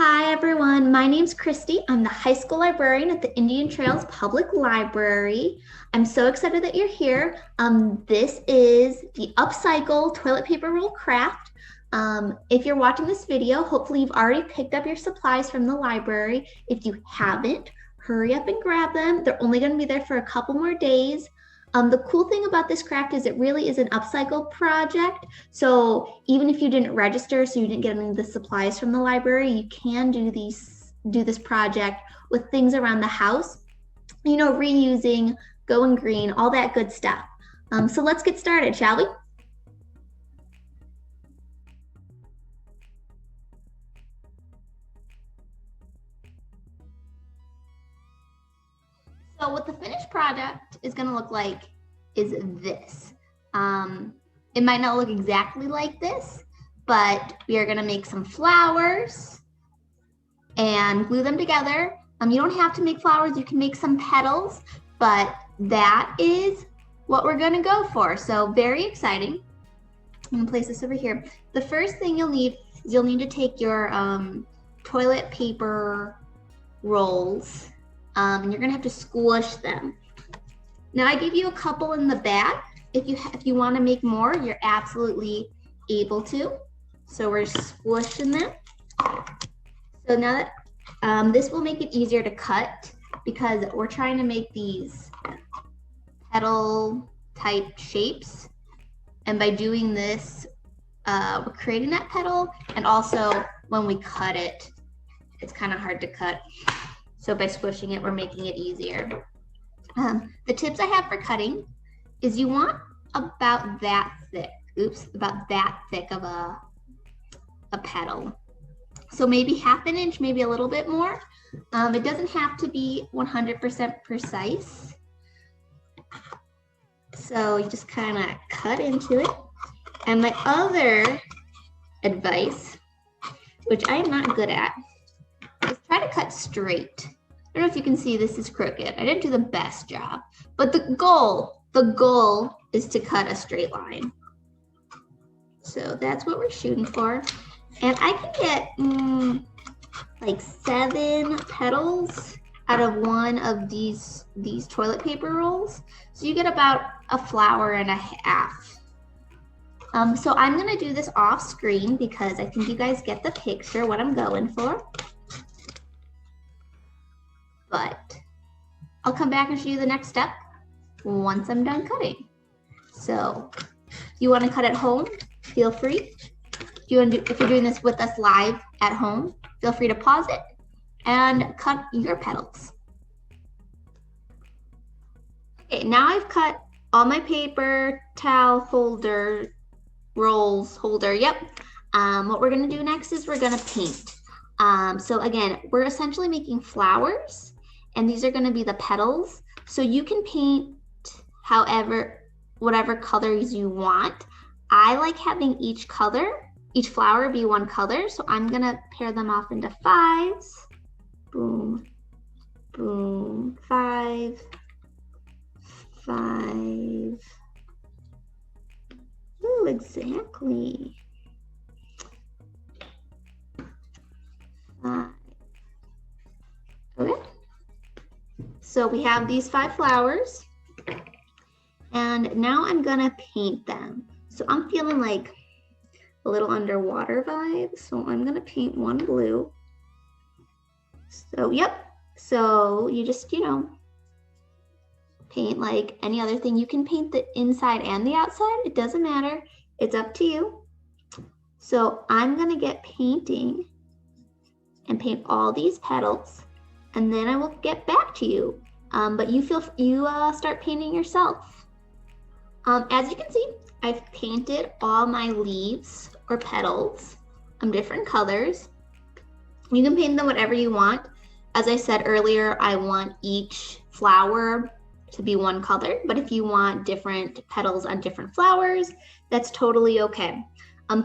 Hi everyone, my name's Christy. I'm the high school librarian at the Indian Trails Public Library. I'm so excited that you're here. This is the Upcycle toilet paper roll craft. If you're watching this video, hopefully you've already picked up your supplies from the library. If you haven't, hurry up and grab them. They're only going to be there for a couple more days. The cool thing about this craft is it really is an upcycle project. So even if you didn't register, so you didn't get any of the supplies from the library, you can do this project with things around the house, reusing, going green, all that good stuff. So let's get started, shall we? So what the finished product is going to look like is this. It might not look exactly like this, but we are going to make some flowers and glue them together. You don't have to make flowers. You can make some petals, but that is what we're going to go for. So very exciting. I'm going to place this over here. The first thing you'll need is you'll need to take your toilet paper rolls. And you're gonna have to squish them. Now I gave you a couple in the back. If you want to make more, you're absolutely able to. So we're squishing them. So now that this will make it easier to cut because we're trying to make these petal type shapes. And by doing this, we're creating that petal. And also when we cut it, it's kind of hard to cut. So by squishing it, we're making it easier. The tips I have for cutting is you want about that thick, about that thick of a petal. So maybe half an inch, maybe a little bit more. It doesn't have to be 100% precise. So you just kind of cut into it. And my other advice, which I am not good at, is try to cut straight. I don't know if you can see this is crooked. I didn't do the best job, but the goal is to cut a straight line. So that's what we're shooting for. And I can get like 7 petals out of one of these toilet paper rolls. So you get about a flower and a half. So I'm gonna do this off screen because I think you guys get the picture, what I'm going for. But I'll come back and show you the next step once I'm done cutting. So if you want to cut at home, feel free. If you're doing this with us live at home, feel free to pause it and cut your petals. Okay, now I've cut all my paper, towel holder, rolls, holder, yep. What we're gonna do next is we're gonna paint. So again, we're essentially making flowers. And these are going to be the petals. So you can paint whatever colors you want. I like having each flower be one color. So I'm going to pair them off into 5s. Boom, boom, 5, 5. Ooh, exactly. 5. Okay. So we have these 5 flowers, and now I'm gonna paint them. So I'm feeling like a little underwater vibe. So I'm gonna paint one blue. So, yep. So you just, paint like any other thing. You can paint the inside and the outside. It doesn't matter. It's up to you. So I'm gonna get painting and paint all these petals. And then I will get back to you. But you start painting yourself. As you can see, I've painted all my leaves or petals different colors. You can paint them whatever you want. As I said earlier, I want each flower to be one color, but if you want different petals on different flowers, that's totally okay.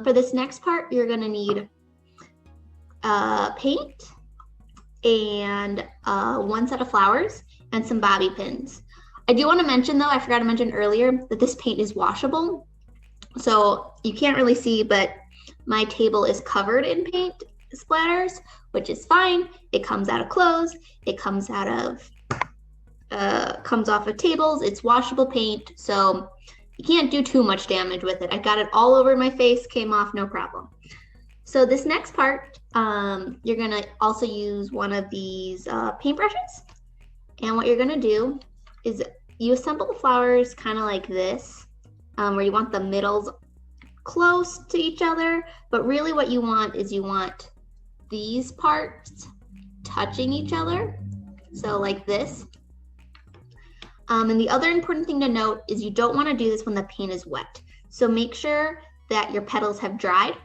For this next part, you're gonna need paint, and 1 set of flowers and some bobby pins. I do want to mention though, I forgot to mention earlier that this paint is washable. So you can't really see, but my table is covered in paint splatters, which is fine. It comes out of clothes. It comes out of, comes off of tables. It's washable paint, so you can't do too much damage with it. I got it all over my face, came off, no problem. So this next part, you're gonna also use one of these paintbrushes. And what you're gonna do is you assemble the flowers kind of like this, where you want the middles close to each other, but really what you want is you want these parts touching each other, so like this. And the other important thing to note is you don't want to do this when the paint is wet. So make sure that your petals have dried.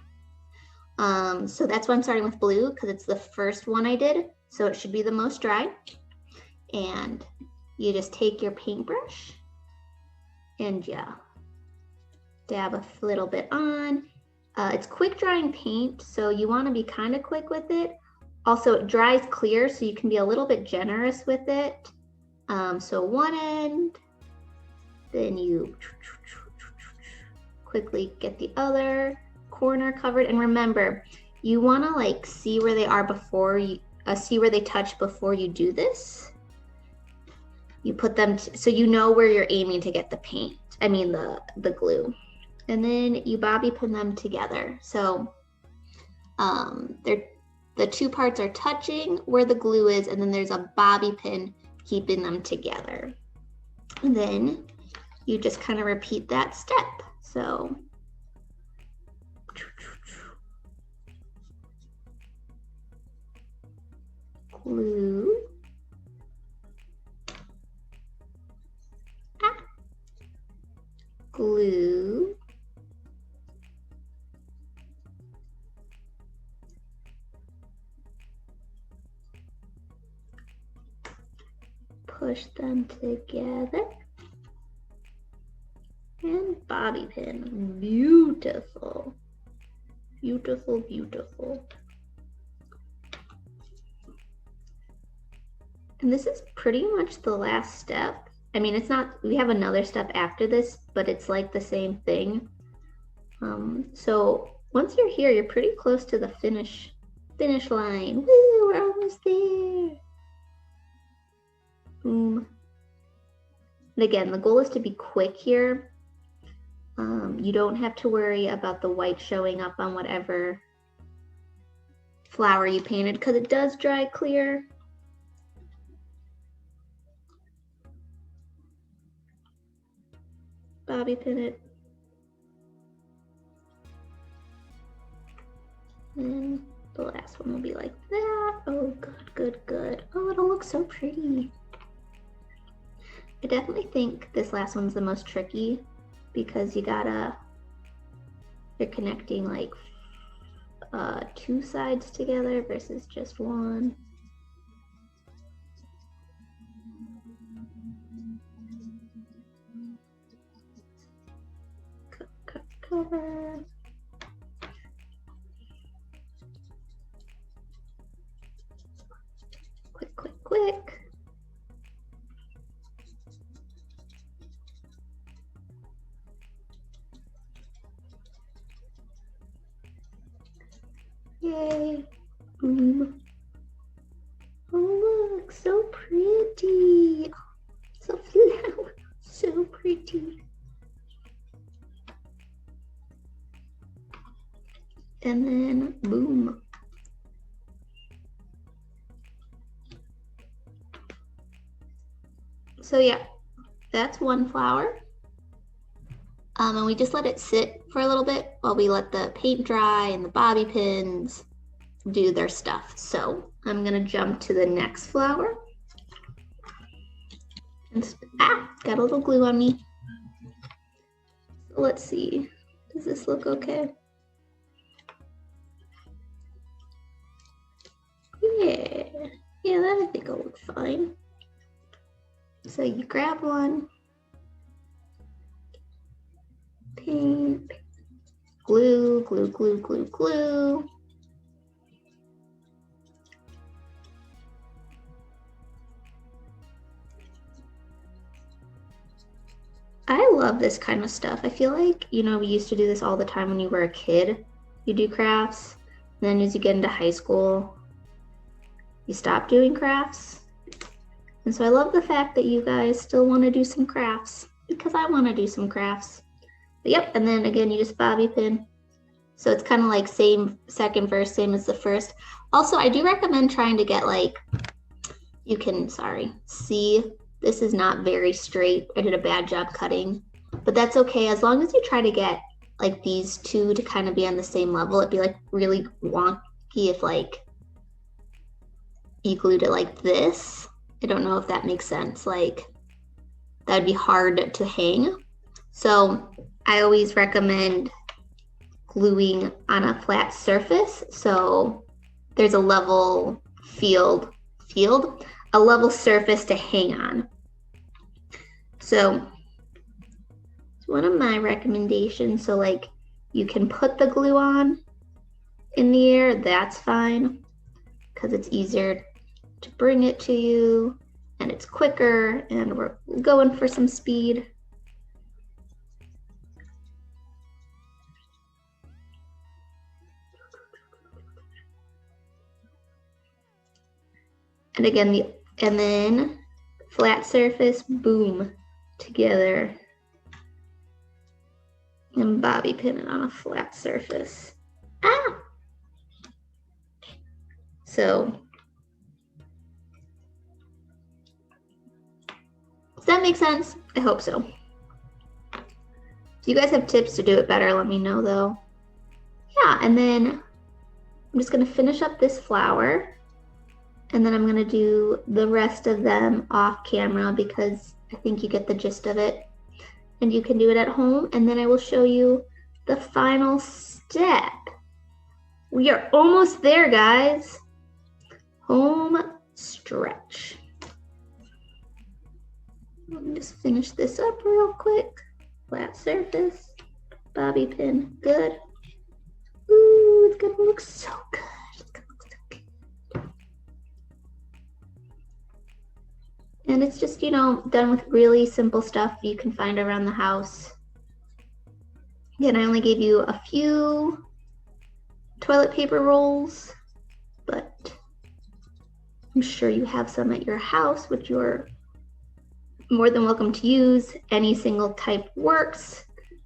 So that's why I'm starting with blue, because it's the first one I did, so it should be the most dry. And you just take your paintbrush and yeah, dab a little bit on. It's quick drying paint, so you want to be kind of quick with it. Also, it dries clear, so you can be a little bit generous with it. So one end, then you quickly get the other corner covered. And remember, you want to like see where they are before you, see where they touch before you do this. You put them, so you know where you're aiming to get the paint, the glue. And then you bobby pin them together. So the two parts are touching where the glue is, and then there's a bobby pin keeping them together. And then you just kind of repeat that step. So glue, glue, push them together, and bobby pin. Beautiful, beautiful, beautiful. And this is pretty much the last step. It's not, we have another step after this, but it's like the same thing. So once you're here, you're pretty close to the finish line. Woo, we're almost there. Boom. And again, the goal is to be quick here. You don't have to worry about the white showing up on whatever flower you painted, because it does dry clear. Bobby pin it. And the last one will be like that. Oh, good, good, good. Oh, it'll look so pretty. I definitely think this last one's the most tricky, because you're connecting like two sides together versus just one. Cover. Quick, quick, quick. Yay. Boom. Oh, look, so pretty. It's a flower. So pretty. And then boom. So yeah, that's one flower. And we just let it sit for a little bit while we let the paint dry and the bobby pins do their stuff. So I'm gonna jump to the next flower. And, got a little glue on me. So let's see, does this look okay? Yeah, that I think will look fine. So you grab one, paint, glue, glue, glue, glue, glue. I love this kind of stuff. I feel like, we used to do this all the time when you were a kid. You do crafts. then as you get into high school, you stop doing crafts. And so I love the fact that you guys still want to do some crafts, because I want to do some crafts. But yep, and then again, you just bobby pin. So it's kind of like same second verse, same as the first. Also, I do recommend trying to get like, you can, see, this is not very straight. I did a bad job cutting, but that's okay. As long as you try to get like these two to kind of be on the same level. It'd be like really wonky if like you glued it like this. I don't know if that makes sense. Like that'd be hard to hang. So I always recommend gluing on a flat surface. So there's a level a level surface to hang on. So it's one of my recommendations. So like you can put the glue on in the air, that's fine, because it's easier to bring it to you and it's quicker and we're going for some speed. And again, and then flat surface, boom, together. And bobby pin it on a flat surface. Ah! So, does that make sense? I hope so. If you guys have tips to do it better, let me know though. Yeah, and then I'm just gonna finish up this flower. And then I'm gonna do the rest of them off camera because I think you get the gist of it. And you can do it at home, and then I will show you the final step. We are almost there, guys. Home stretch. Let me just finish this up real quick. Flat surface, bobby pin, good. Ooh, it's gonna look so good. And it's just, you know, done with really simple stuff you can find around the house. Again, I only gave you a few toilet paper rolls, but I'm sure you have some at your house, which you're more than welcome to use. Any single type works.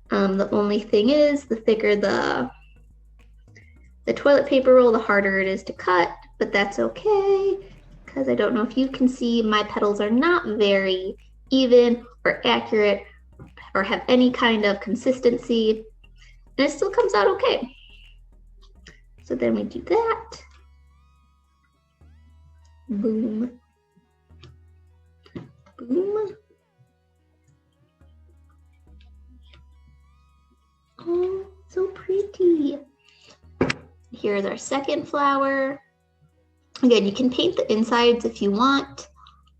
The only thing is, the thicker the toilet paper roll, the harder it is to cut, but that's okay. Because I don't know if you can see, my petals are not very even or accurate or have any kind of consistency, and it still comes out okay. So then we do that. Boom. Boom. Oh, so pretty. Here's our second flower. Again, you can paint the insides if you want.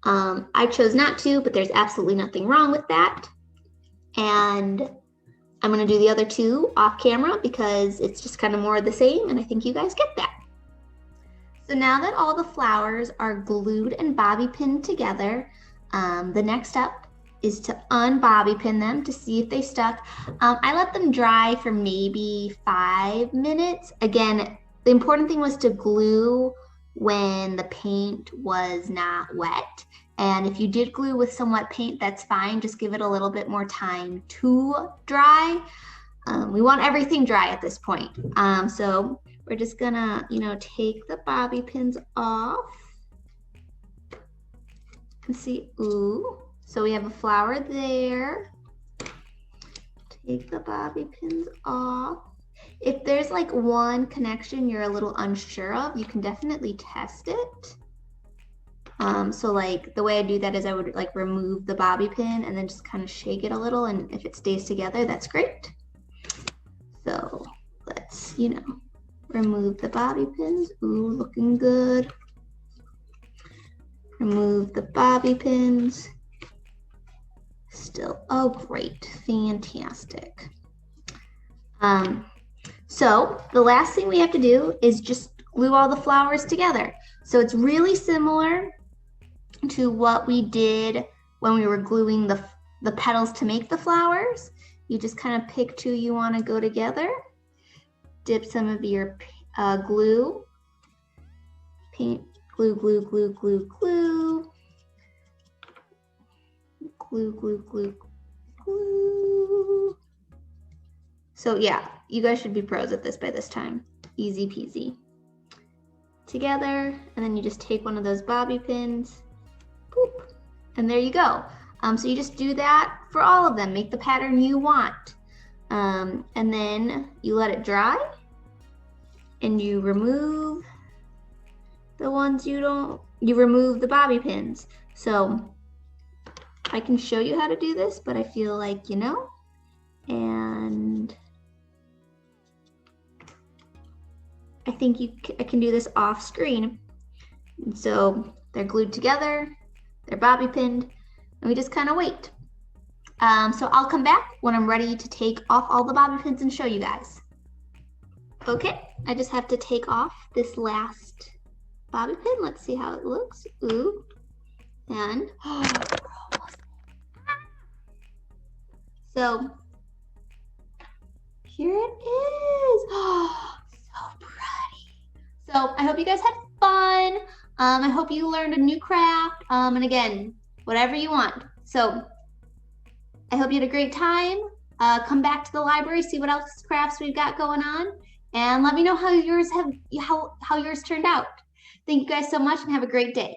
I chose not to, but there's absolutely nothing wrong with that. And I'm gonna do the other two off camera because it's just kind of more of the same, and I think you guys get that. So now that all the flowers are glued and bobby pinned together, the next step is to unbobby pin them to see if they stuck. I let them dry for maybe 5 minutes. Again, the important thing was to glue when the paint was not wet. And if you did glue with some wet paint, that's fine. Just give it a little bit more time to dry. We want everything dry at this point. So we're just gonna, you know, take the bobby pins off. And see, ooh. So we have a flower there. Take the bobby pins off. If there's like one connection you're a little unsure of, you can definitely test it. So like the way I do that is I would like remove the bobby pin and then just kind of shake it a little, and if it stays together, that's great. So let's, you know, remove the bobby pins. Ooh, looking good. Remove the bobby pins. Still, oh great, fantastic. So the last thing we have to do is just glue all the flowers together. So it's really similar to what we did when we were gluing the petals to make the flowers. You just kind of pick two you want to go together, dip some of your glue, paint, glue, glue, glue, glue, glue, glue, glue, glue, glue. So yeah, you guys should be pros at this by this time. Easy peasy. Together, and then you just take one of those bobby pins, boop, and there you go. So you just do that for all of them. Make the pattern you want. And then you let it dry, and you remove the ones you remove the bobby pins. So I can show you how to do this, but I feel like, you know, and I think I can do this off screen. And so they're glued together, they're bobby pinned, and we just kind of wait. So I'll come back when I'm ready to take off all the bobby pins and show you guys. Okay, I just have to take off this last bobby pin. Let's see how it looks. Ooh, and so here it is. So pretty. So I hope you guys had fun. I hope you learned a new craft. And again, whatever you want. So I hope you had a great time. Come back to the library, see what else crafts we've got going on, and let me know how yours turned out. Thank you guys so much and have a great day.